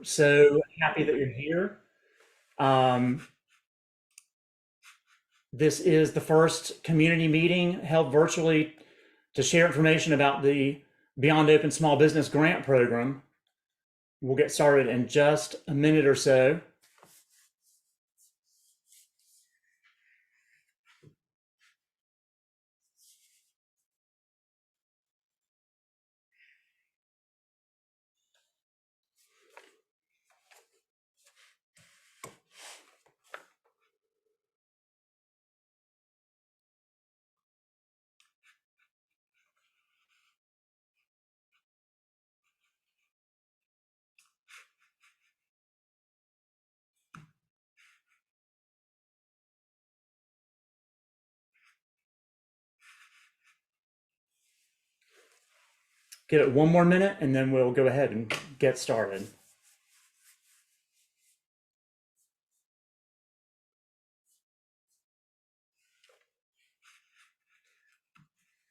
So happy that you're here. Um, this is the first community meeting held virtually to share information about the Beyond Open Small Business Grant Program. We'll get started in just a minute or so. Give it one more minute and then we'll go ahead and get started.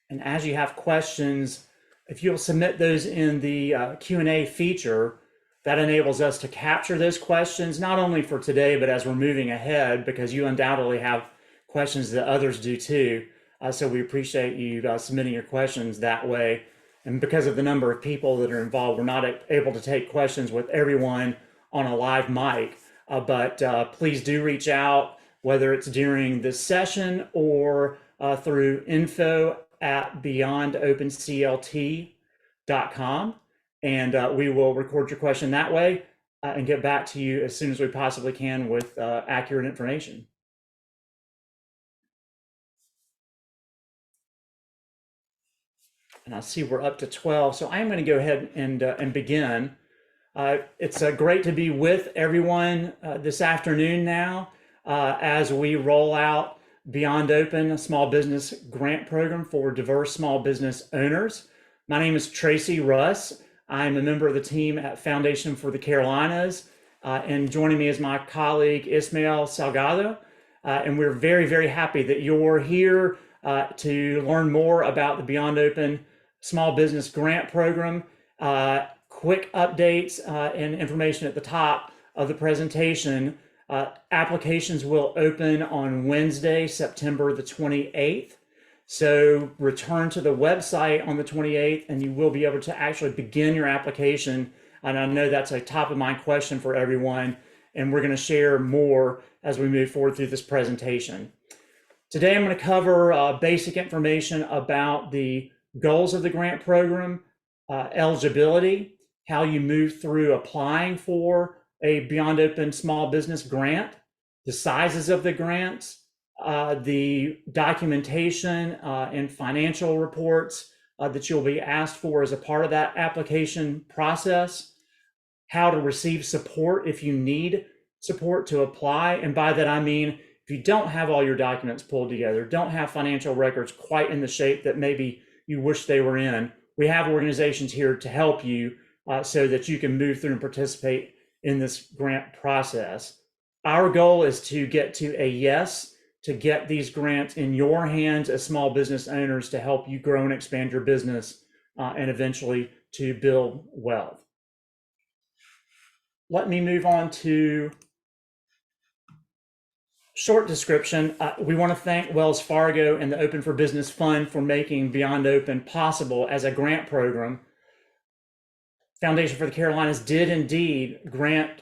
And as you have questions, if you'll submit those in the Q&A feature, that enables us to capture those questions, not only for today, but as we're moving ahead, because you undoubtedly have questions that others do too. So we appreciate you submitting your questions that way. And because of the number of people that are involved, we're not able to take questions with everyone on a live mic. But please do reach out, whether it's during this session or through info@beyondopenclt.com. And we will record your question that way and get back to you as soon as we possibly can with accurate information. And I see we're up to 12, so I'm going to go ahead and begin. It's great to be with everyone this afternoon now as we roll out Beyond Open, a small business grant program for diverse small business owners. My name is Tracy Russ. I'm a member of the team at Foundation for the Carolinas, and joining me is my colleague Ismael Salgado. And we're very, very happy that you're here to learn more about the Beyond Open Small Business Grant Program. Quick updates and information at the top of the presentation. Applications will open on Wednesday, September the 28th. So return to the website on the 28th and you will be able to actually begin your application. And I know that's a top of mind question for everyone. And we're going to share more as we move forward through this presentation. Today, I'm going to cover basic information about the goals of the grant program, eligibility, how you move through applying for a Beyond Open small business grant, the sizes of the grants, the documentation and financial reports that you'll be asked for as a part of that application process, how to receive support if you need support to apply. And by that, I mean, if you don't have all your documents pulled together, don't have financial records quite in the shape that maybe you wish they were in, we have organizations here to help you so that you can move through and participate in this grant process. Our goal is to get to a yes, to get these grants in your hands as small business owners to help you grow and expand your business and eventually to build wealth. Let me move on to short description. We want to thank Wells Fargo and the Open for Business Fund for making Beyond Open possible as a grant program. Foundation for the Carolinas did indeed grant,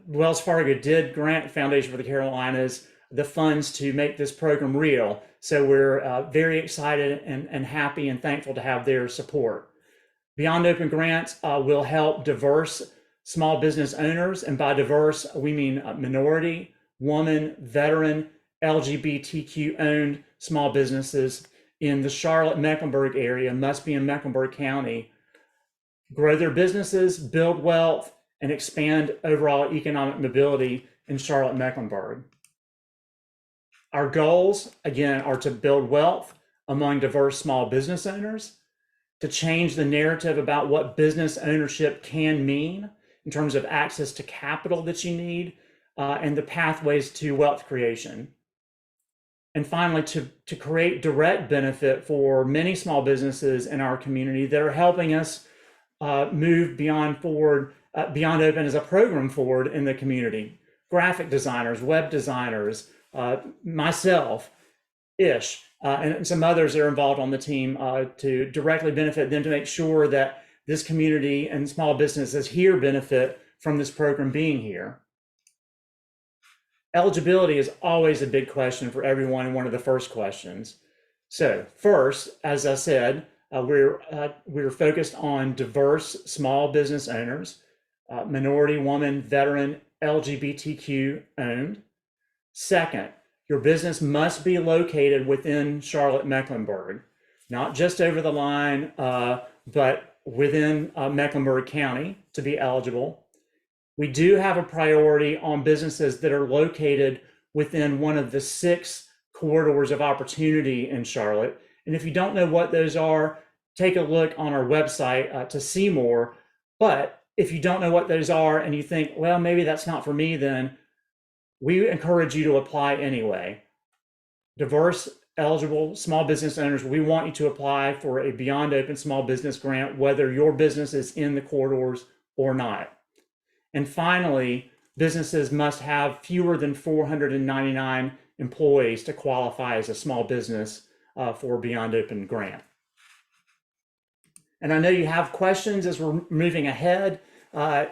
Wells Fargo did grant Foundation for the Carolinas the funds to make this program real. So we're very excited and happy and thankful to have their support. Beyond Open grants will help diverse small business owners, and by diverse, we mean minority, woman, veteran, LGBTQ owned small businesses in the Charlotte Mecklenburg area, must be in Mecklenburg County, grow their businesses, build wealth, and expand overall economic mobility in Charlotte Mecklenburg. Our goals, again, are to build wealth among diverse small business owners, to change the narrative about what business ownership can mean in terms of access to capital that you need, and the pathways to wealth creation. And finally, to create direct benefit for many small businesses in our community that are helping us move beyond forward Beyond Open is a program forward in the community. Graphic designers, web designers, myself, Ish, and some others that are involved on the team to directly benefit them, to make sure that this community and small businesses here benefit from this program being here. Eligibility is always a big question for everyone and one of the first questions. So first, as I said, we're focused on diverse small business owners, minority, woman, veteran, LGBTQ owned. Second, your business must be located within Charlotte, Mecklenburg, not just over the line, but within Mecklenburg County to be eligible. We do have a priority on businesses that are located within one of the 6 corridors of opportunity in Charlotte. And if you don't know what those are, take a look on our website to see more. But if you don't know what those are and you think, well, maybe that's not for me, then we encourage you to apply anyway. Diverse, eligible small business owners, we want you to apply for a Beyond Open small business grant, whether your business is in the corridors or not. And finally, businesses must have fewer than 499 employees to qualify as a small business for Beyond Open grant. And I know you have questions as we're moving ahead.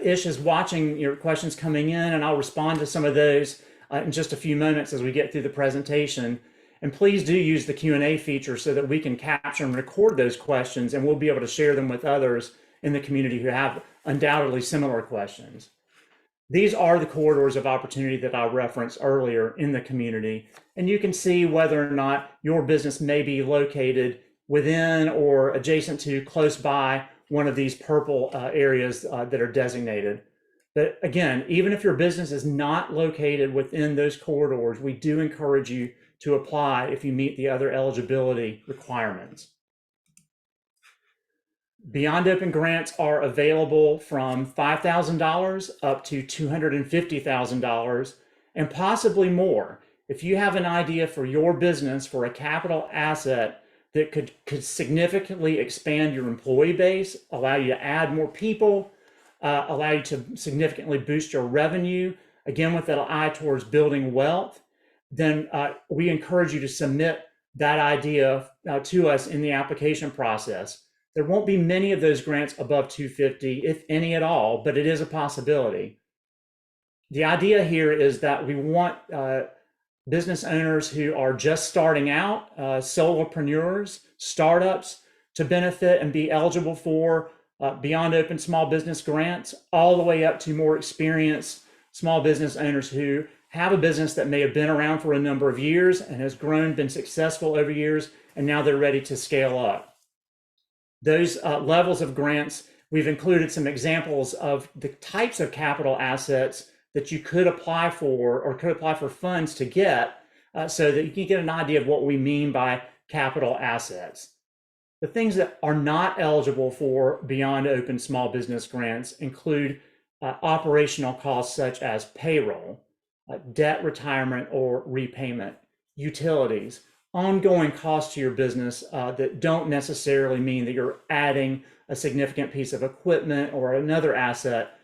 Ish is watching your questions coming in, and I'll respond to some of those in just a few moments as we get through the presentation. And please do use the Q&A feature so that we can capture and record those questions, and we'll be able to share them with others in the community who have undoubtedly similar questions. These are the corridors of opportunity that I referenced earlier in the community, and you can see whether or not your business may be located within or adjacent to, close by, one of these purple areas that are designated. But again, even if your business is not located within those corridors, we do encourage you to apply if you meet the other eligibility requirements. Beyond Open grants are available from $5,000 up to $250,000 and possibly more. If you have an idea for your business for a capital asset that could significantly expand your employee base, allow you to add more people, allow you to significantly boost your revenue, again with that eye towards building wealth, then we encourage you to submit that idea to us in the application process. There won't be many of those grants above 250, if any at all, but it is a possibility. The idea here is that we want business owners who are just starting out, solopreneurs, startups, to benefit and be eligible for Beyond Open small business grants, all the way up to more experienced small business owners who have a business that may have been around for a number of years and has grown, been successful over years, and now they're ready to scale up. Those levels of grants, we've included some examples of the types of capital assets that you could apply for or could apply for funds to get so that you can get an idea of what we mean by capital assets. The things that are not eligible for Beyond Open small business grants include operational costs such as payroll, debt retirement or repayment, utilities, ongoing costs to your business that don't necessarily mean that you're adding a significant piece of equipment or another asset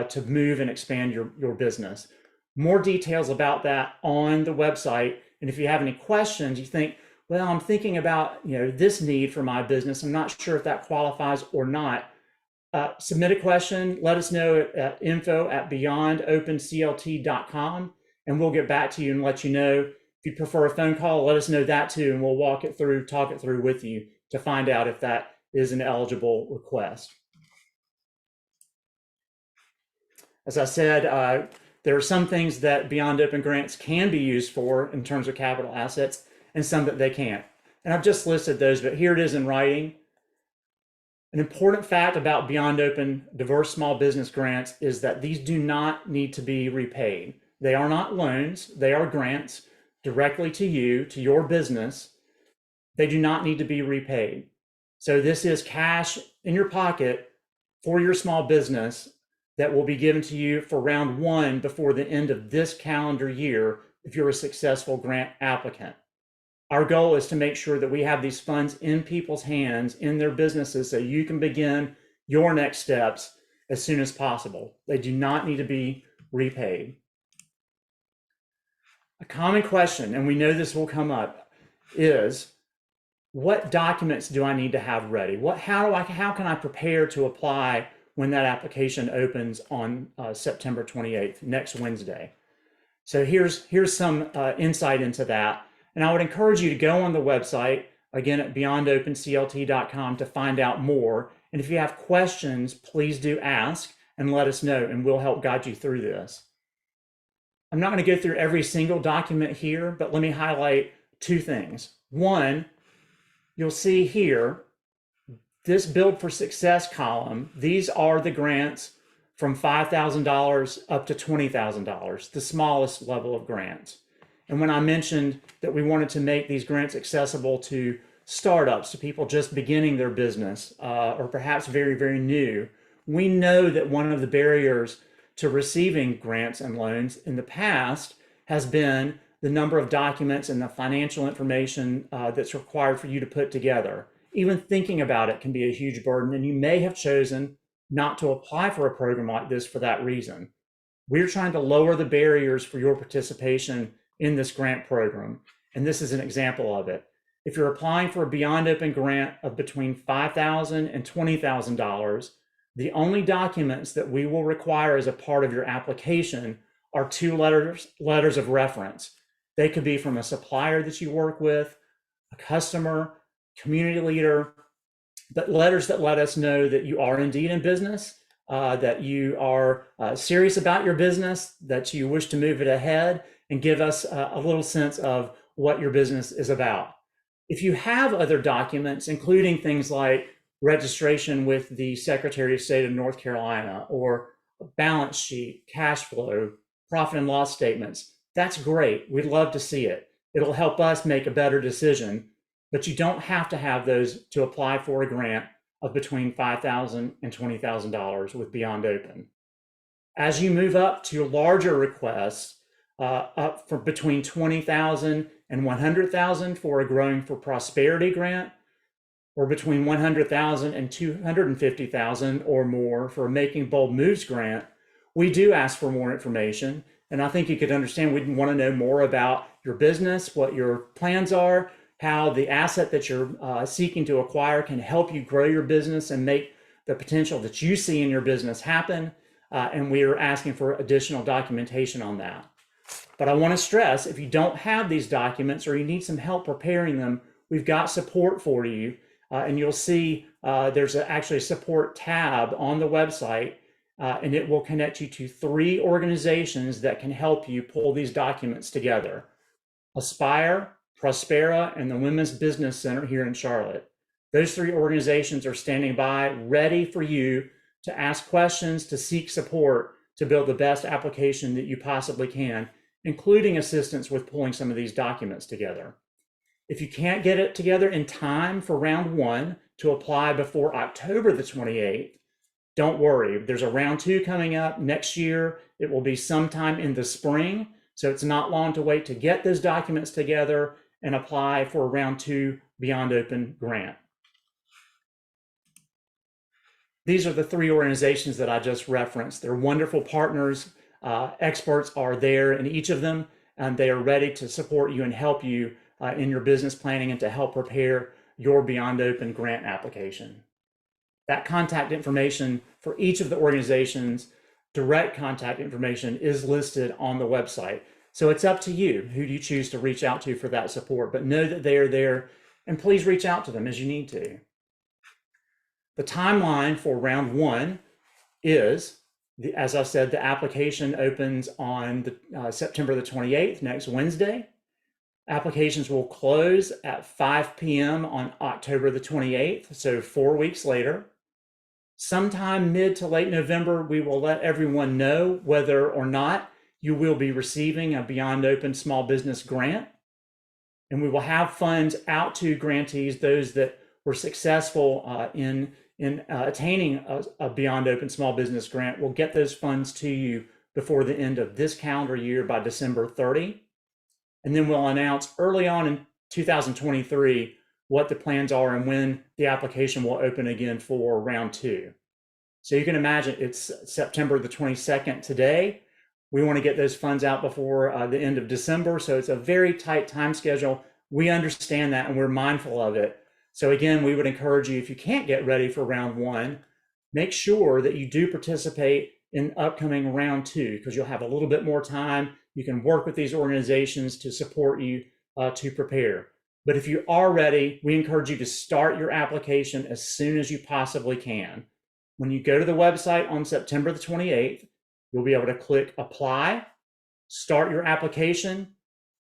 to move and expand your business. More details about that on the website. And if you have any questions, you think, well, I'm thinking about this need for my business, I'm not sure if that qualifies or not, submit a question, let us know at info@beyondopenclt.com, and we'll get back to you and let you know. If you prefer a phone call, let us know that too, and we'll talk it through with you to find out if that is an eligible request. As I said, there are some things that Beyond Open grants can be used for in terms of capital assets and some that they can't. And I've just listed those, but here it is in writing. An important fact about Beyond Open diverse small business grants is that these do not need to be repaid. They are not loans, they are grants directly to you, to your business. They do not need to be repaid. So this is cash in your pocket for your small business that will be given to you for round 1 before the end of this calendar year if you're a successful grant applicant. Our goal is to make sure that we have these funds in people's hands, in their businesses, so you can begin your next steps as soon as possible. They do not need to be repaid. A common question, and we know this will come up, is what documents do I need to have ready? How can I prepare to apply when that application opens on September 28th, next Wednesday? So here's some insight into that. And I would encourage you to go on the website, again, at beyondopenclt.com to find out more. And if you have questions, please do ask and let us know, and we'll help guide you through this. I'm not going to go through every single document here, but let me highlight two things. One, you'll see here, this Build for Success column, these are the grants from $5,000 up to $20,000, the smallest level of grants. And when I mentioned that we wanted to make these grants accessible to startups, to people just beginning their business, or perhaps very, very new, we know that one of the barriers to receiving grants and loans in the past has been the number of documents and the financial information that's required for you to put together. Even thinking about it can be a huge burden, and you may have chosen not to apply for a program like this for that reason. We're trying to lower the barriers for your participation in this grant program, and this is an example of it. If you're applying for a Beyond Open grant of between $5,000 and $20,000, the only documents that we will require as a part of your application are two letters of reference. They could be from a supplier that you work with, a customer, community leader, but letters that let us know that you are indeed in business, that you are serious about your business, that you wish to move it ahead, and give us a little sense of what your business is about. If you have other documents, including things like registration with the Secretary of State of North Carolina, or a balance sheet, cash flow, profit and loss statements, that's great. We'd love to see it. It'll help us make a better decision, but you don't have to have those to apply for a grant of between $5,000 and $20,000 with Beyond Open. As you move up to larger requests, up for between $20,000 and $100,000 for a Growing for Prosperity grant, or between $100,000 and $250,000 or more for a Making Bold Moves grant, we do ask for more information. And I think you could understand we'd want to know more about your business, what your plans are, how the asset that you're seeking to acquire can help you grow your business and make the potential that you see in your business happen. And we are asking for additional documentation on that. But I want to stress, if you don't have these documents or you need some help preparing them, we've got support for you. And you'll see there's actually a support tab on the website, and it will connect you to 3 organizations that can help you pull these documents together: Aspire, Prospera, and the Women's Business Center here in Charlotte. Those 3 organizations are standing by, ready for you to ask questions, to seek support, to build the best application that you possibly can, including assistance with pulling some of these documents together. If you can't get it together in time for round 1 to apply before October the 28th, don't worry. There's a round 2 coming up next year. It will be sometime in the spring, so it's not long to wait to get those documents together and apply for a round 2 Beyond Open grant. These are the 3 organizations that I just referenced. They're wonderful partners. Experts are there in each of them, and they are ready to support you and help you in your business planning and to help prepare your Beyond Open grant application. That contact information for each of the organizations, direct contact information, is listed on the website. So it's up to you. Who do you choose to reach out to for that support? But know that they are there, and please reach out to them as you need to. The timeline for round 1 is, as I said, the application opens on September the 28th, next Wednesday. Applications will close at 5 p.m. on October the 28th, so 4 weeks later. Sometime mid to late November, we will let everyone know whether or not you will be receiving a Beyond Open Small Business Grant. And we will have funds out to grantees, those that were successful in attaining a Beyond Open Small Business Grant. We'll get those funds to you before the end of this calendar year, by December 30. And then we'll announce early on in 2023 what the plans are and when the application will open again for round 2. So you can imagine it's September the 22nd today. We want to get those funds out before the end of December. So it's a very tight time schedule. We understand that and we're mindful of it. So again, we would encourage you, if you can't get ready for round one, make sure that you do participate in upcoming round two, because you'll have a little bit more time. You can work with these organizations to support you to prepare. But if you are ready, we encourage you to start your application as soon as you possibly can. When you go to the website on September the 28th, you'll be able to click apply, start your application.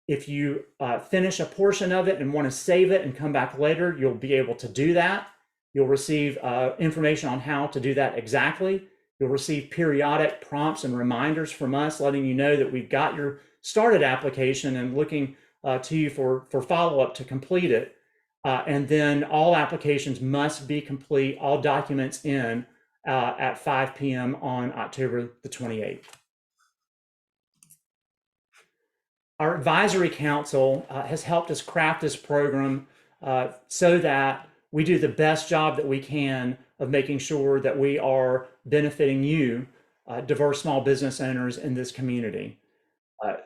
If you finish a portion of it and want to save it and come back later, you'll be able to do that. You'll receive information on how to do that exactly. You'll receive periodic prompts and reminders from us letting you know that we've got your started application and looking to you for follow-up to complete it. And then all applications must be complete, all documents in at 5 p.m. on October the 28th. Our advisory council has helped us craft this program so that we do the best job that we can of making sure that we are benefiting you, diverse small business owners in this community.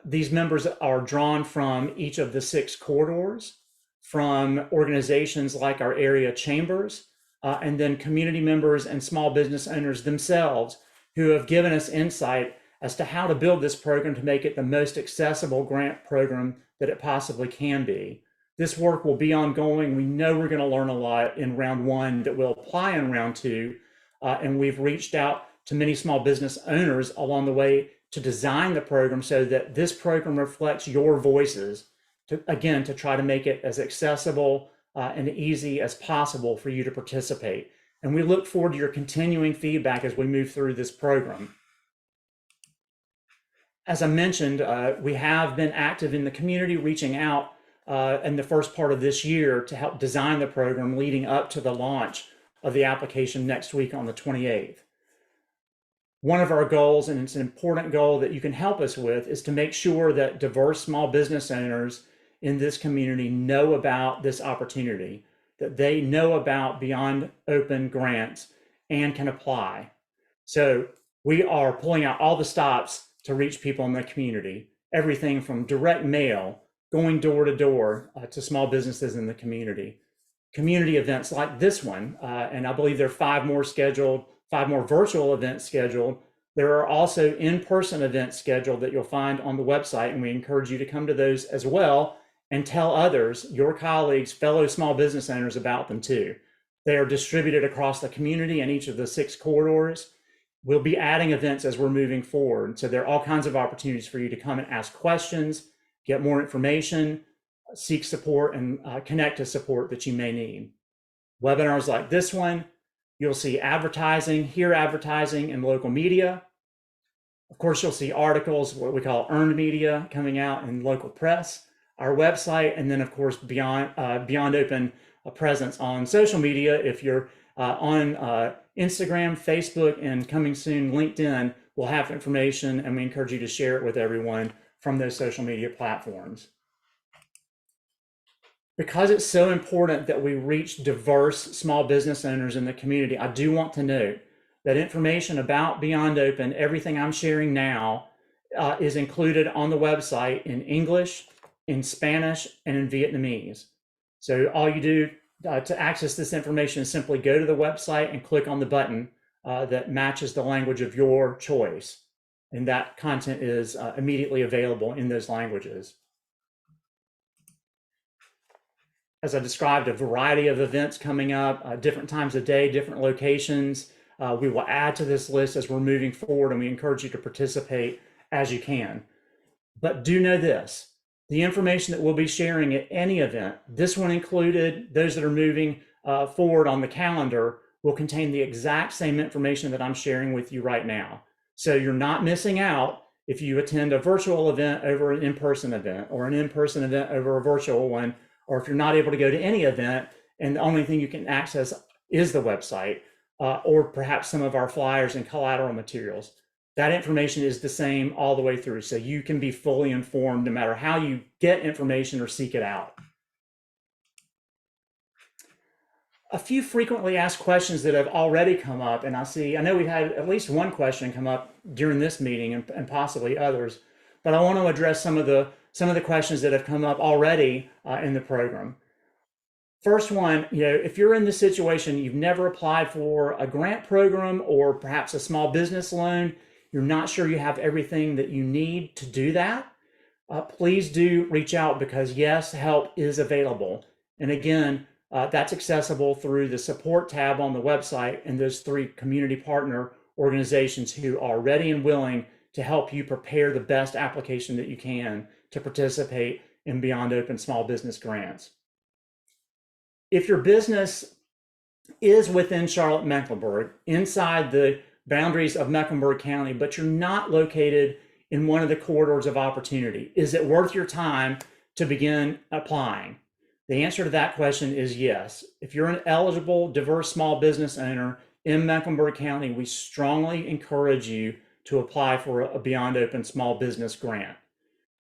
These members are drawn from each of the 6 corridors, from organizations like our area chambers, and then community members and small business owners themselves who have given us insight as to how to build this program to make it the most accessible grant program that it possibly can be. This work will be ongoing. We know we're going to learn a lot in round one that will apply in round two. And we've reached out to many small business owners along the way to design the program so that this program reflects your voices, to try to make it as accessible and easy as possible for you to participate. And we look forward to your continuing feedback as we move through this program. As I mentioned, we have been active in the community, reaching out in the first part of this year to help design the program leading up to the launch of the application next week on the 28th. One of our goals, and it's an important goal that you can help us with, is to make sure that diverse small business owners in this community know about this opportunity, that they know about Beyond Open grants and can apply. So we are pulling out all the stops to reach people in the community, everything from direct mail, going door to door to small businesses in the community. Community events like this one, and I believe there are 5 more scheduled, 5 more virtual events scheduled. There are also in-person events scheduled that you'll find on the website, and we encourage you to come to those as well and tell others, your colleagues, fellow small business owners, about them too. They are distributed across the community in each of the 6 corridors. We'll be adding events as we're moving forward. So there are all kinds of opportunities for you to come and ask questions, get more information, seek support, and connect to support that you may need. Webinars like this one, you'll see advertising, hear advertising in local media. Of course, you'll see articles, what we call earned media, coming out in local press, our website, and then of course Beyond Open presence on social media. If you're on Instagram, Facebook, and coming soon LinkedIn, we'll have information, and we encourage you to share it with everyone from those social media platforms. Because it's so important that we reach diverse small business owners in the community, I do want to note that information about Beyond Open, everything I'm sharing now, is included on the website in English, in Spanish, and in Vietnamese. So all you do to access this information is simply go to the website and click on the button that matches the language of your choice. And that content is immediately available in those languages. As I described, a variety of events coming up, different times of day, different locations. We will add to this list as we're moving forward, and we encourage you to participate as you can. But do know this, the information that we'll be sharing at any event, this one included, those that are moving forward on the calendar, will contain the exact same information that I'm sharing with you right now. So you're not missing out if you attend a virtual event over an in-person event, or an in-person event over a virtual one, or if you're not able to go to any event and the only thing you can access is the website, or perhaps some of our flyers and collateral materials. That information is the same all the way through, so you can be fully informed no matter how you get information or seek it out. a few frequently asked questions that have already come up, and I know we've had at least one question come up during this meeting and possibly others, but I want to address some of the questions that have come up already in the program. First one, if you're in this situation, you've never applied for a grant program or perhaps a small business loan, you're not sure you have everything that you need to do that, please do reach out, because yes, help is available. And again, that's accessible through the support tab on the website and those 3 community partner organizations who are ready and willing to help you prepare the best application that you can to participate in Beyond Open Small Business Grants. If your business is within Charlotte-Mecklenburg, inside the boundaries of Mecklenburg County, but you're not located in one of the corridors of opportunity, is it worth your time to begin applying? The answer to that question is yes. If you're an eligible, diverse small business owner in Mecklenburg County, we strongly encourage you to apply for a Beyond Open Small Business Grant.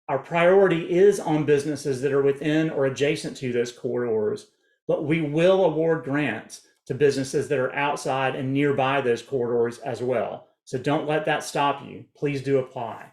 Our priority is on businesses that are within or adjacent to those corridors, but we will award grants to businesses that are outside and nearby those corridors as well. So don't let that stop you. Please do apply.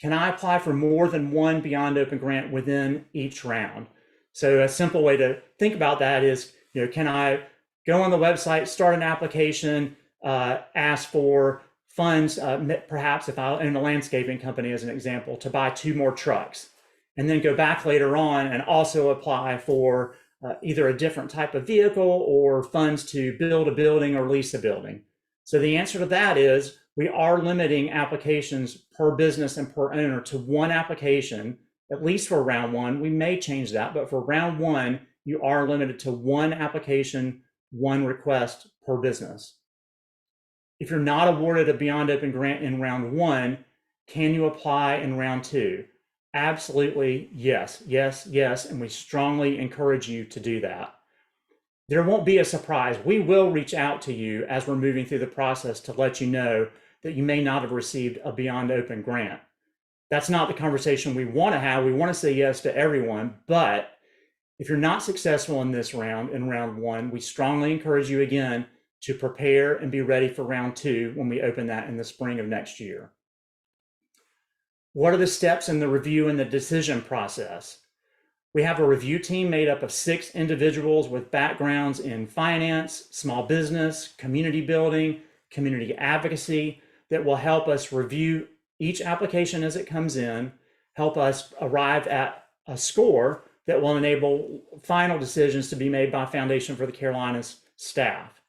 Can I apply for more than one Beyond Open grant within each round? So a simple way to think about that is, can I go on the website, start an application, ask for funds, perhaps if I own a landscaping company as an example, to buy 2 more trucks, and then go back later on and also apply for either a different type of vehicle or funds to build a building or lease a building. So the answer to that is we are limiting applications per business and per owner to 1 application, at least for round 1. We may change that, but for round 1, you are limited to 1 application, 1 request per business. If you're not awarded a Beyond Open grant in round 1, can you apply in round 2? Absolutely, yes, yes, yes, and we strongly encourage you to do that. There won't be a surprise. We will reach out to you as we're moving through the process to let you know that you may not have received a Beyond Open grant. That's not the conversation we want to have. We want to say yes to everyone, but if you're not successful in this round, in round 1, we strongly encourage you again to prepare and be ready for round 2 when we open that in the spring of next year. What are the steps in the review and the decision process? We have a review team made up of 6 individuals with backgrounds in finance, small business, community building, community advocacy that will help us review each application as it comes in, help us arrive at a score that will enable final decisions to be made by Foundation for the Carolinas staff.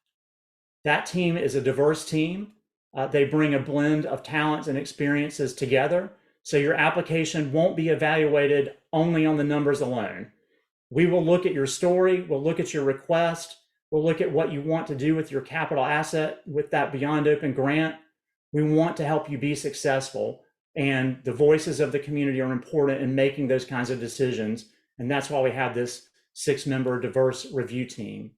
That team is a diverse team. They bring a blend of talents and experiences together. So your application won't be evaluated only on the numbers alone. We will look at your story, we'll look at your request, we'll look at what you want to do with your capital asset with that Beyond Open grant. We want to help you be successful, and the voices of the community are important in making those kinds of decisions. And that's why we have this 6-member diverse review team.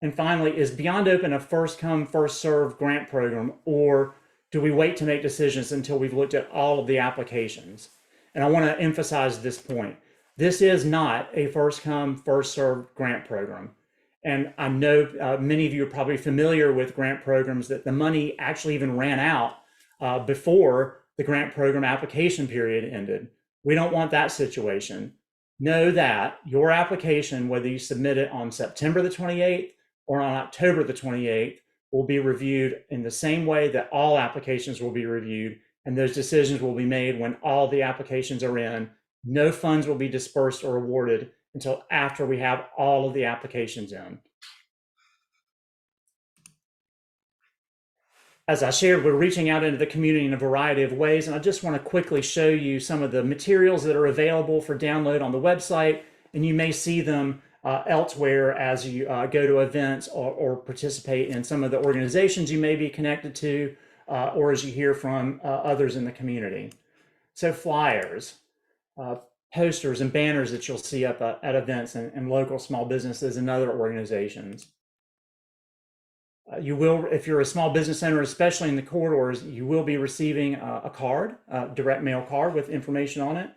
And finally, is Beyond Open a first come, first served grant program, or do we wait to make decisions until we've looked at all of the applications? And I want to emphasize this point. This is not a first come, first served grant program. And I know many of you are probably familiar with grant programs that the money actually even ran out before the grant program application period ended. We don't want that situation. Know that your application, whether you submit it on September the 28th or on October the 28th, will be reviewed in the same way that all applications will be reviewed, and those decisions will be made when all the applications are in. No funds will be dispersed or awarded until after we have all of the applications in. As I shared, we're reaching out into the community in a variety of ways, and I just want to quickly show you some of the materials that are available for download on the website, and you may see them elsewhere as you go to events or participate in some of the organizations you may be connected to, or as you hear from others in the community. So flyers, posters and banners that you'll see up at events and local small businesses and other organizations. You will, if you're a small business owner, especially in the corridors, you will be receiving a card, a direct mail card with information on it.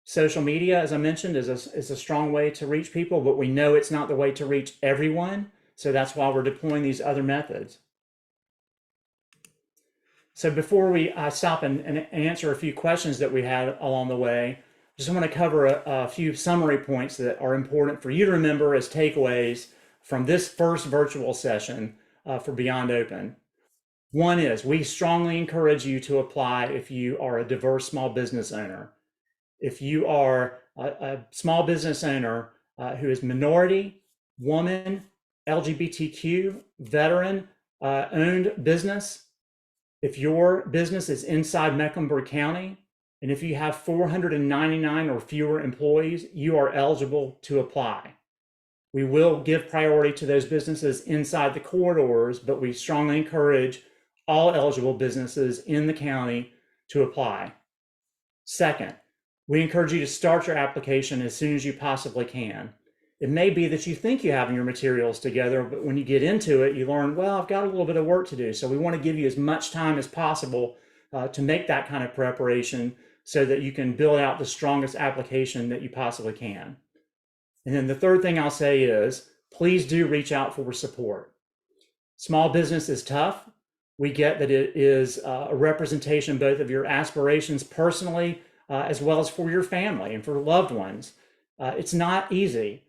Social media, as I mentioned, is a strong way to reach people, but we know it's not the way to reach everyone. So that's why we're deploying these other methods. So before we stop and answer a few questions that we had along the way, just want to cover a few summary points that are important for you to remember as takeaways from this first virtual session for Beyond Open. One is we strongly encourage you to apply if you are a diverse small business owner. If you are a small business owner who is minority, woman, LGBTQ, veteran owned business, if your business is inside Mecklenburg County, and if you have 499 or fewer employees, you are eligible to apply. We will give priority to those businesses inside the corridors, but we strongly encourage all eligible businesses in the county to apply. Second, we encourage you to start your application as soon as you possibly can. It may be that you think you have your materials together, but when you get into it, you learn, well, I've got a little bit of work to do. So we want to give you as much time as possible to make that kind of preparation so that you can build out the strongest application that you possibly can. And then the third thing I'll say is, please do reach out for support. Small business is tough. We get that it is a representation both of your aspirations personally, as well as for your family and for loved ones. It's not easy.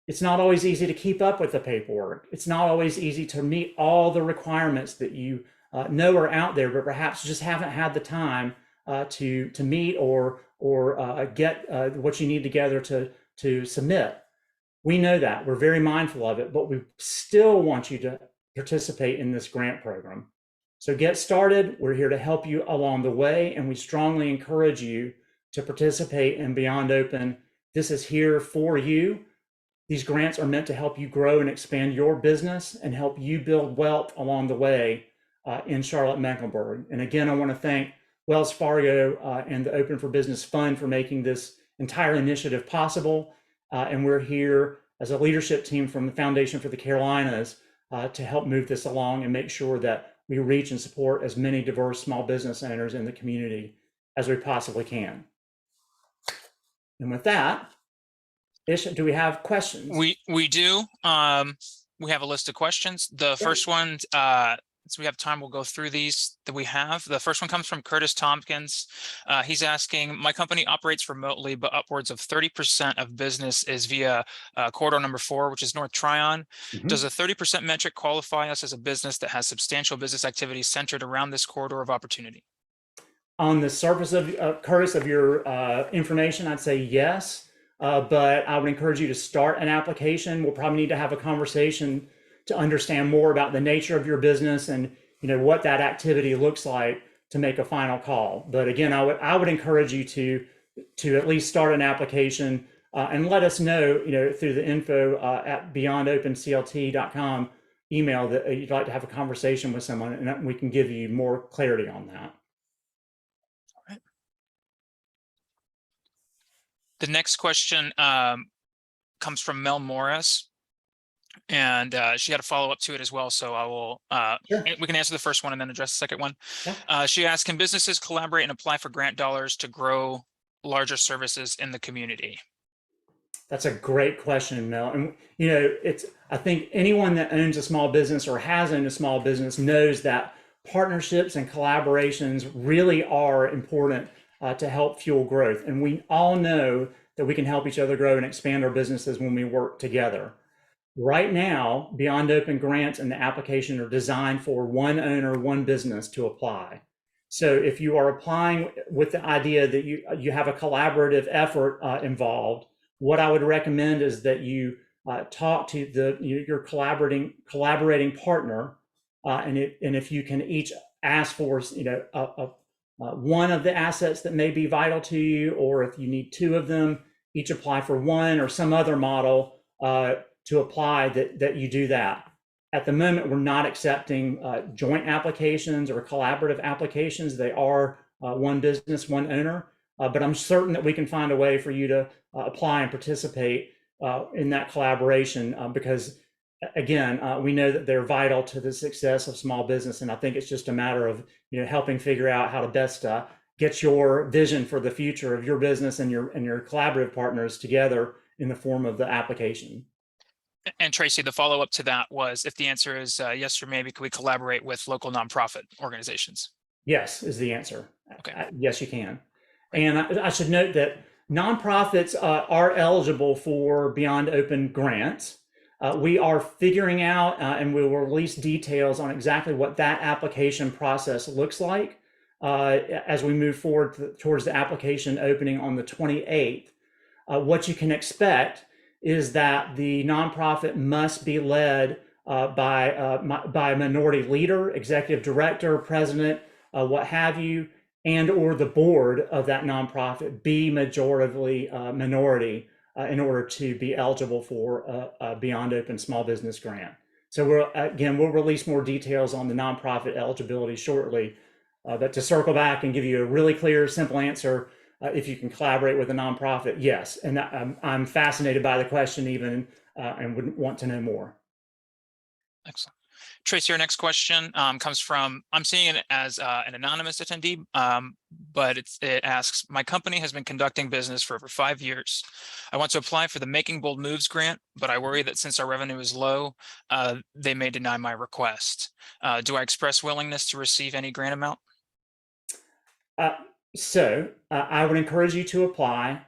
It's not always easy to keep up with the paperwork. It's not always easy to meet all the requirements that you know are out there, but perhaps just haven't had the time to meet or get what you need together to submit. We know that. We're very mindful of it, but we still want you to participate in this grant program. So get started. We're here to help you along the way, and we strongly encourage you to participate in Beyond Open. This is here for you. These grants are meant to help you grow and expand your business and help you build wealth along the way in Charlotte-Mecklenburg. And again, I want to thank Wells Fargo and the Open for Business Fund for making this entire initiative possible. And we're here as a leadership team from the Foundation for the Carolinas to help move this along and make sure that we reach and support as many diverse small business owners in the community as we possibly can. And with that, Ish, do we have questions? We do. We have a list of questions. The first one, so we have time, we'll go through these that we have. The first one comes from Curtis Tompkins. He's asking, my company operates remotely, but upwards of 30% of business is via corridor number 4, which is North Tryon. Does a 30% metric qualify us as a business that has substantial business activity centered around this corridor of opportunity? On the surface of Curtis, of your information, I'd say yes. But I would encourage you to start an application. We'll probably need to have a conversation to understand more about the nature of your business and what that activity looks like to make a final call. But again, I would encourage you to at least start an application and let us know through the info at beyondopenclt.com email that you'd like to have a conversation with someone, and we can give you more clarity on that. The next question comes from Mel Morris, and she had a follow-up to it as well. So I will, Sure. We can answer the first one and then address the second one. Yeah. She asked, can businesses collaborate and apply for grant dollars to grow larger services in the community? That's a great question, Mel. And I think anyone that owns a small business or has owned a small business knows that partnerships and collaborations really are important to help fuel growth. And we all know that we can help each other grow and expand our businesses when we work together. Right now, Beyond Open grants and the application are designed for one owner, one business to apply. So if you are applying with the idea that you have a collaborative effort involved, what I would recommend is that you talk to your collaborating partner, and if you can each ask for one of the assets that may be vital to you, or if you need 2 of them, each apply for one, or some other model to apply that you do that. At the moment, we're not accepting joint applications or collaborative applications. They are one business, one owner, but I'm certain that we can find a way for you to apply and participate in that collaboration because again, we know that they're vital to the success of small business. And I think it's just a matter of helping figure out how to best get your vision for the future of your business and your collaborative partners together in the form of the application. And Tracy, the follow up to that was, if the answer is yes or maybe, can we collaborate with local nonprofit organizations? Yes, is the answer. Okay. Yes, you can. Great. And I should note that nonprofits are eligible for Beyond Open grants. We are figuring out, and we will release details on exactly what that application process looks like as we move forward towards the application opening on the 28th. What you can expect is that the nonprofit must be led by a minority leader, executive director, president, what have you, and or the board of that nonprofit be majoritively minority in order to be eligible for a Beyond Open Small Business Grant. So we'll release more details on the nonprofit eligibility shortly. But to circle back and give you a really clear, simple answer, if you can collaborate with a nonprofit, yes. And I'm fascinated by the question even and would want to know more. Excellent. Tracy, our next question comes from, I'm seeing it as an anonymous attendee, but it asks, my company has been conducting business for over 5 years. I want to apply for the Making Bold Moves grant, but I worry that since our revenue is low, they may deny my request. Do I express willingness to receive any grant amount? I would encourage you to apply.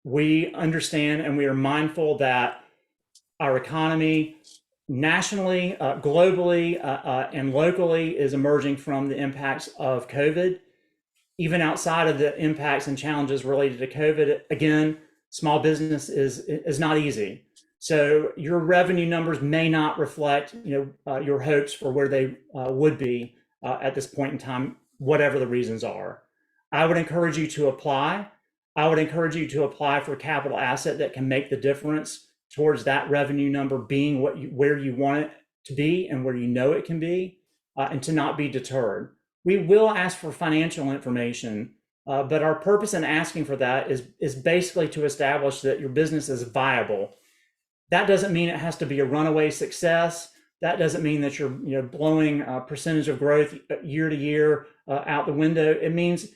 We understand and we are mindful that our economy nationally, globally, and locally is emerging from the impacts of COVID. Even outside of the impacts and challenges related to COVID, again, small business is not easy. So your revenue numbers may not reflect, your hopes for where they would be at this point in time, whatever the reasons are. I would encourage you to apply. I would encourage you to apply for a capital asset that can make the difference towards that revenue number being where you want it to be and where you know it can be, and to not be deterred. We will ask for financial information, but our purpose in asking for that is basically to establish that your business is viable. That doesn't mean it has to be a runaway success. That doesn't mean that you're blowing a percentage of growth year to year out the window. It means,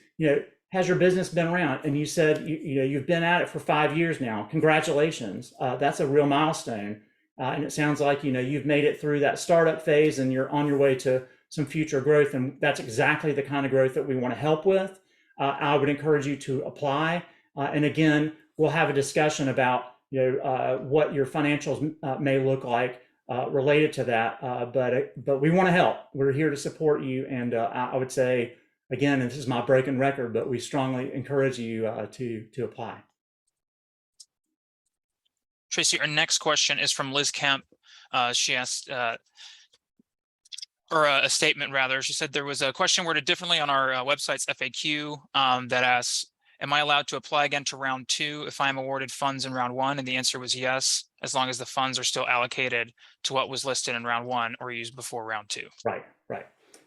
has your business been around? And you said you've been at it for 5 years now. Congratulations. That's a real milestone. And it sounds like you've made it through that startup phase and you're on your way to some future growth. And that's exactly the kind of growth that we want to help with. I would encourage you to apply. And again, we'll have a discussion about what your financials may look like related to that. But we want to help. We're here to support you. And I would say, again, and this is my broken record, but we strongly encourage you to apply. Tracy, our next question is from Liz Kemp. She asked, or a statement rather. She said there was a question worded differently on our website's FAQ that asks, am I allowed to apply again to round 2 if I'm awarded funds in round 1? And the answer was yes, as long as the funds are still allocated to what was listed in round 1 or used before round 2. Right.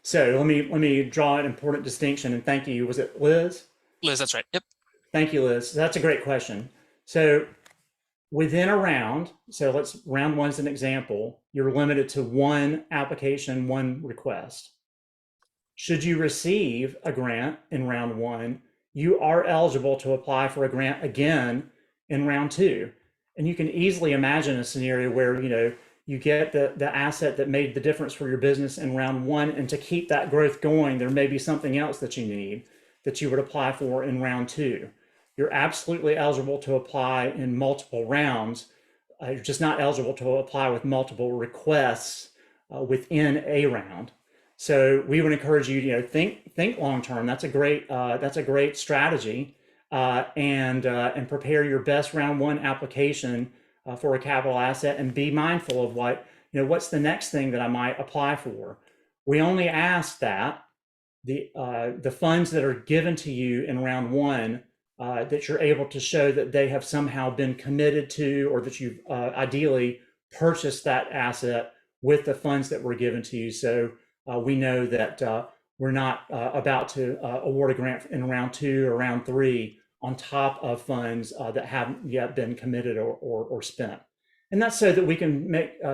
So let me draw an important distinction, and thank you. Was it Liz? Liz, that's right. Yep. Thank you, Liz. That's a great question. So within a round, so round 1 is an example, you're limited to 1 application, 1 request. Should you receive a grant in round 1, you are eligible to apply for a grant again in round 2. And you can easily imagine a scenario where, you get the asset that made the difference for your business in round 1, and to keep that growth going, there may be something else that you need that you would apply for in round 2. You're absolutely eligible to apply in multiple rounds. You're just not eligible to apply with multiple requests within a round. So we would encourage you to think long term. That's a great strategy, and prepare your best round 1 application for a capital asset, and be mindful of what's the next thing that I might apply for. We only ask that the funds that are given to you in round 1 that you're able to show that they have somehow been committed to, or that you've ideally purchased that asset with the funds that were given to you. So we know that we're not about to award a grant in round 2 or round 3 on top of funds that haven't yet been committed or spent. And that's so that we can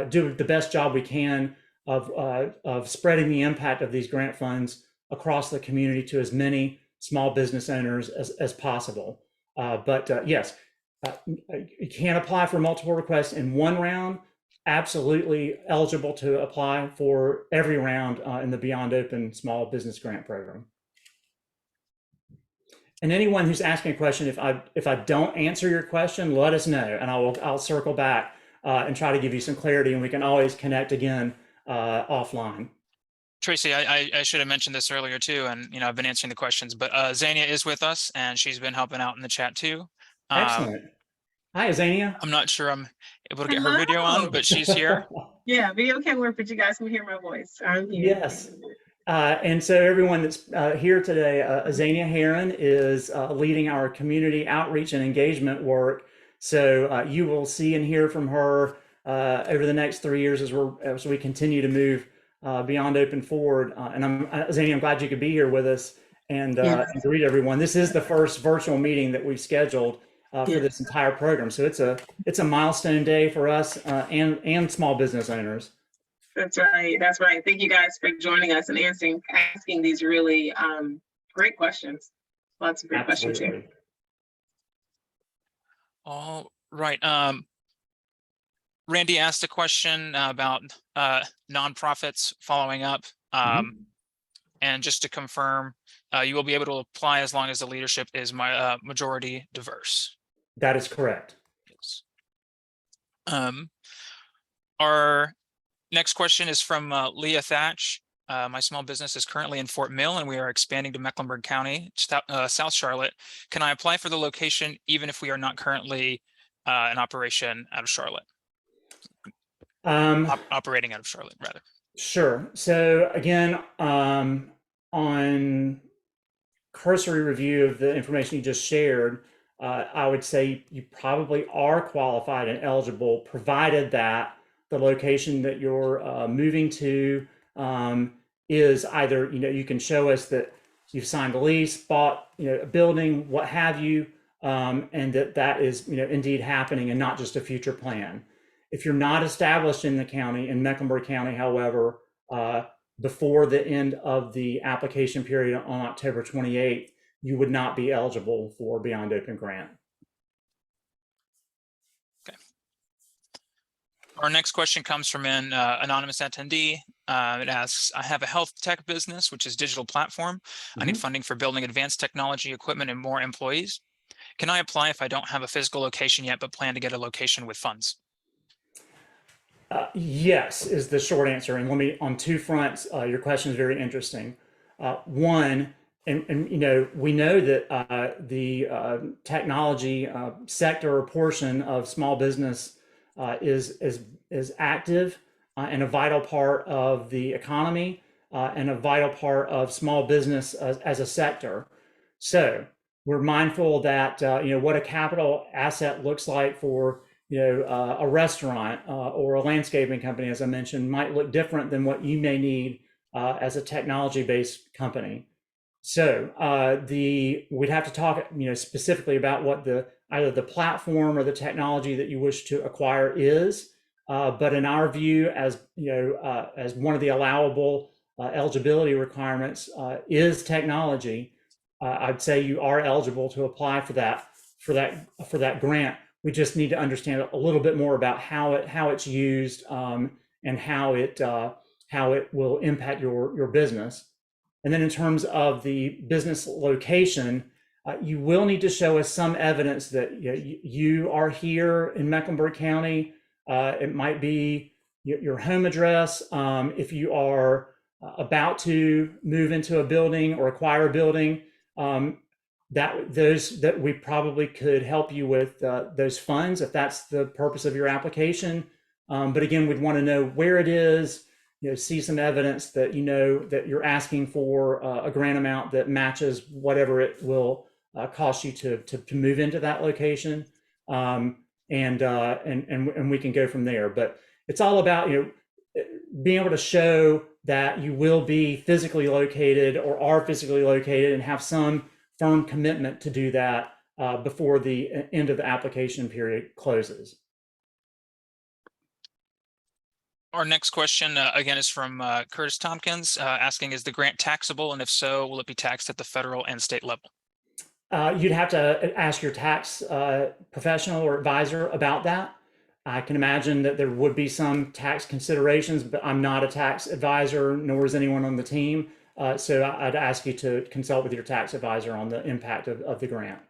do the best job we can of spreading the impact of these grant funds across the community to as many small business owners as possible. But yes, you can apply for multiple requests in one round. Absolutely eligible to apply for every round in the Beyond Open Small Business Grant Program. And anyone who's asking a question, if I don't answer your question, let us know, and I'll circle back and try to give you some clarity, and we can always connect again offline. Tracy, I should have mentioned this earlier too, and I've been answering the questions, but Zania is with us and she's been helping out in the chat too. Excellent. Hi, Azania. I'm not sure I'm able to get her Hello. video on, but she's here. Yeah, video can work, but you guys can hear my voice. I'm here. Yes. And so everyone that's here today, Azania Heron is leading our community outreach and engagement work. So you will see and hear from her over the next 3 years as we continue to move Beyond Open forward. And Azania, I'm glad you could be here with us and greet everyone. This is the first virtual meeting that we've scheduled for this entire program. So it's a milestone day for us and small business owners. That's right. That's right. Thank you guys for joining us and asking these really great questions. Lots of great questions here. All right. Randy asked a question about nonprofits following up. And just to confirm, you will be able to apply as long as the leadership is majority diverse. That is correct. Yes. Our next question is from Leah Thatch. My small business is currently in Fort Mill and we are expanding to Mecklenburg County, South Charlotte. Can I apply for the location even if we are not currently in operation out of Charlotte? Operating out of Charlotte, rather. Sure. So again, on cursory review of the information you just shared, I would say you probably are qualified and eligible, provided that the location that you're moving to is either, you can show us that you've signed a lease, bought, a building, what have you, and that is, indeed happening and not just a future plan. If you're not established in the county, in Mecklenburg County, however, before the end of the application period on October 28th, you would not be eligible for Beyond Open Grant. Okay. Our next question comes from an anonymous attendee. It asks, I have a health tech business, which is digital platform. I need funding for building advanced technology equipment and more employees. Can I apply if I don't have a physical location yet, but plan to get a location with funds? Yes, is the short answer. And let me, on two fronts, your question is very interesting. One, and we know that the technology sector or portion of small business is active and a vital part of the economy and a vital part of small business as a sector. So we're mindful that what a capital asset looks like for a restaurant or a landscaping company, as I mentioned, might look different than what you may need as a technology-based company. So we'd have to talk, specifically about what either the platform or the technology that you wish to acquire is. But in our view, as as one of the allowable eligibility requirements is technology, I'd say you are eligible to apply for that grant. We just need to understand a little bit more about how it's used and how it will impact your business. And then in terms of the business location, you will need to show us some evidence that you are here in Mecklenburg County. It might be your home address. If you are about to move into a building or acquire a building, that we probably could help you with those funds if that's the purpose of your application. But again, we'd want to know where it is, see some evidence that that you're asking for a grant amount that matches whatever it will cost you to move into that location, and we can go from there. But it's all about being able to show that you will be physically located or are physically located and have some firm commitment to do that before the end of the application period closes. Our next question, again, is from Curtis Tompkins, asking, is the grant taxable? And if so, will it be taxed at the federal and state level? You'd have to ask your tax professional or advisor about that. I can imagine that there would be some tax considerations, but I'm not a tax advisor, nor is anyone on the team. So I'd ask you to consult with your tax advisor on the impact of the grant.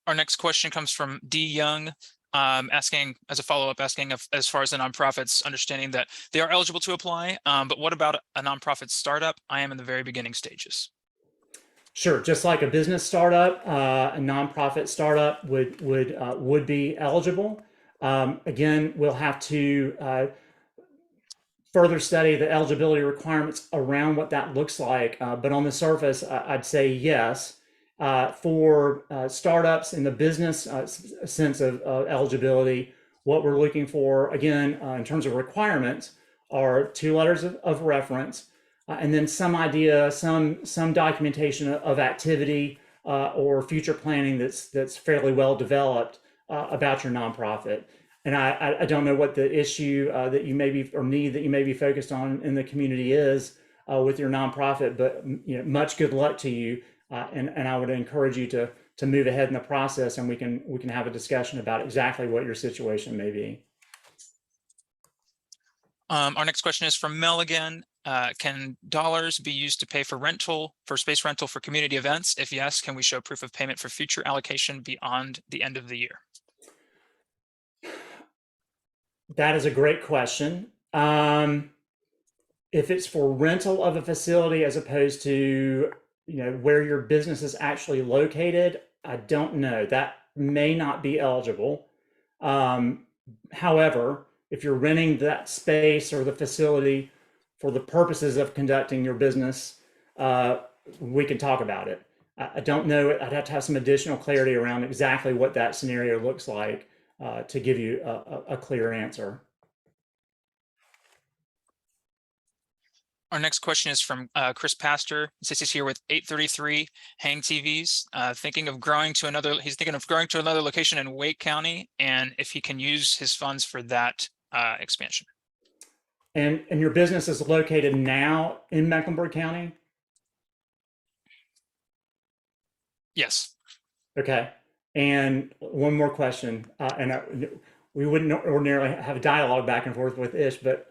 Our next question comes from D. Young, asking, as a follow-up, asking as far as the nonprofits, understanding that they are eligible to apply, but what about a nonprofit startup? I am in the very beginning stages. Sure, just like a business startup, a nonprofit startup would be eligible. Again, we'll have to further study the eligibility requirements around what that looks like. But on the surface, I'd say yes. For startups in the business sense of eligibility, what we're looking for, again, in terms of requirements, are 2 letters of reference, and then some idea, some documentation of activity or future planning that's fairly well developed about your nonprofit. And I don't know what the issue that you may be, or need that you may be focused on in the community is with your nonprofit, but much good luck to you. And I would encourage you to move ahead in the process, and we can have a discussion about exactly what your situation may be. Our next question is from Mel again. Can dollars be used to pay for space rental for community events? If yes, can we show proof of payment for future allocation beyond the end of the year? That is a great question. If it's for rental of a facility as opposed to where your business is actually located, I don't know. That may not be eligible. However, if you're renting that space or the facility for the purposes of conducting your business, we can talk about it. I don't know. I'd have to have some additional clarity around exactly what that scenario looks like to give you a clear answer. Our next question is from Chris Pastor. He says he's here with 833 Hang TVs, thinking of growing to another. He's thinking of growing to another location in Wake County, and if he can use his funds for that expansion. And your business is located now in Mecklenburg County? Yes. Okay. And one more question, we wouldn't ordinarily have a dialogue back and forth with Ish, but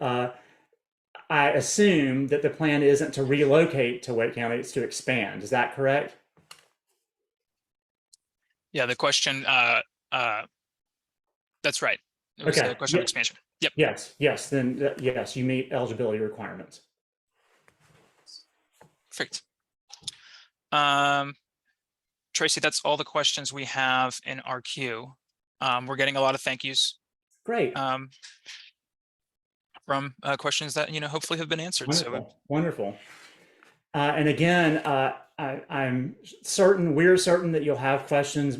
I assume that the plan isn't to relocate to Wake County, it's to expand. Is that correct? Yeah, the question, that's right. It was a question of expansion. Yep. Yes. Then yes, you meet eligibility requirements. Perfect. Tracy, that's all the questions we have in our queue. We're getting a lot of thank yous. Great. From questions that hopefully have been answered. Wonderful. And again, we're certain that you'll have questions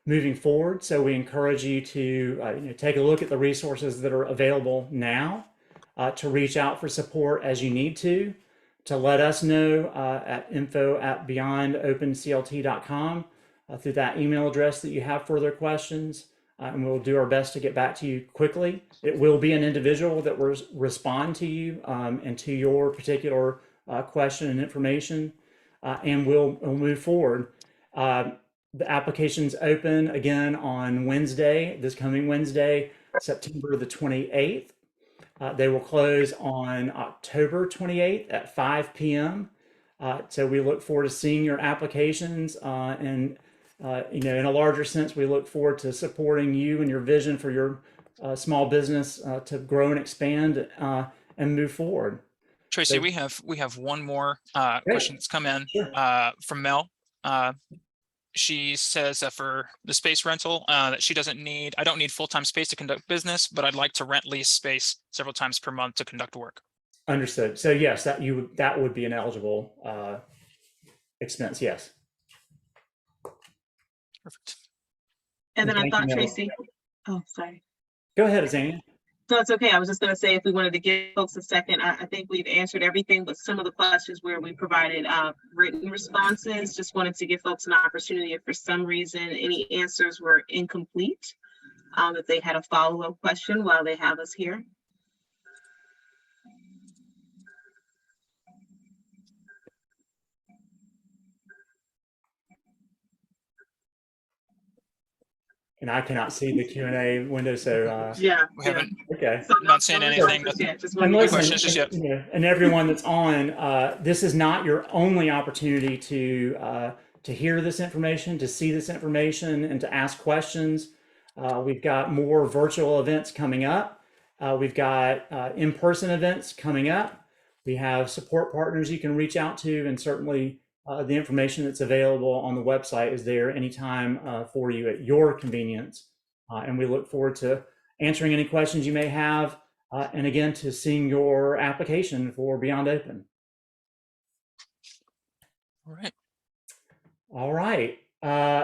moving forward. So we encourage you to take a look at the resources that are available now, to reach out for support as you need to let us know at info@beyondopenclt.com through that email address that you have further questions. And we'll do our best to get back to you quickly. It will be an individual that will respond to you and to your particular question and information, and we'll move forward. The application's open again on Wednesday, this coming Wednesday, September the 28th. They will close on October 28th at 5 p.m. So we look forward to seeing your applications, and in a larger sense, we look forward to supporting you and your vision for your small business to grow and expand and move forward. Tracy, we have one more question that's come in from Mel. She says for the space rental that she doesn't need. I don't need full-time space to conduct business, but I'd like to rent lease space several times per month to conduct work. Understood. So yes, that would be an eligible expense. Yes. Perfect. And then I thought Tracy. Oh, sorry. Go ahead, Azania. No, it's okay. I was just going to say, if we wanted to give folks a second, I think we've answered everything, but some of the questions where we provided written responses, just wanted to give folks an opportunity if for some reason any answers were incomplete, if they had a follow-up question while they have us here. And I cannot see the Q&A window, so Yeah. We haven't, okay. So not saying no anything. questions yet, just And wanted to- listen, questions just yet. and everyone that's on, this is not your only opportunity to hear this information, to see this information, and to ask questions. We've got more virtual events coming up. We've got in-person events coming up. We have support partners you can reach out to, and certainly the information that's available on the website is there anytime for you at your convenience. And we look forward to answering any questions you may have, and again, to seeing your application for Beyond Open. All right. All right.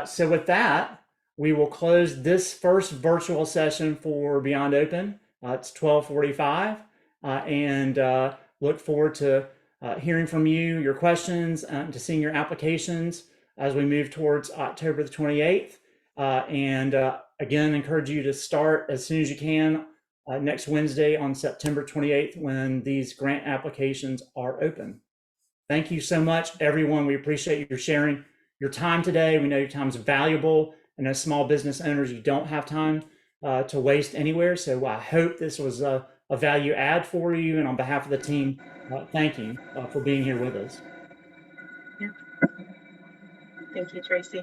So with that, we will close this first virtual session for Beyond Open. It's 12:45, and look forward to hearing from you, your questions, and to seeing your applications as we move towards October the 28th. And again, encourage you to start as soon as you can next Wednesday on September 28th when these grant applications are open. Thank you so much, everyone. We appreciate your sharing your time today. We know your time is valuable, and as small business owners, you don't have time to waste anywhere. So I hope this was a value add for you. And on behalf of the team, thank you for being here with us. Thank you, Tracy.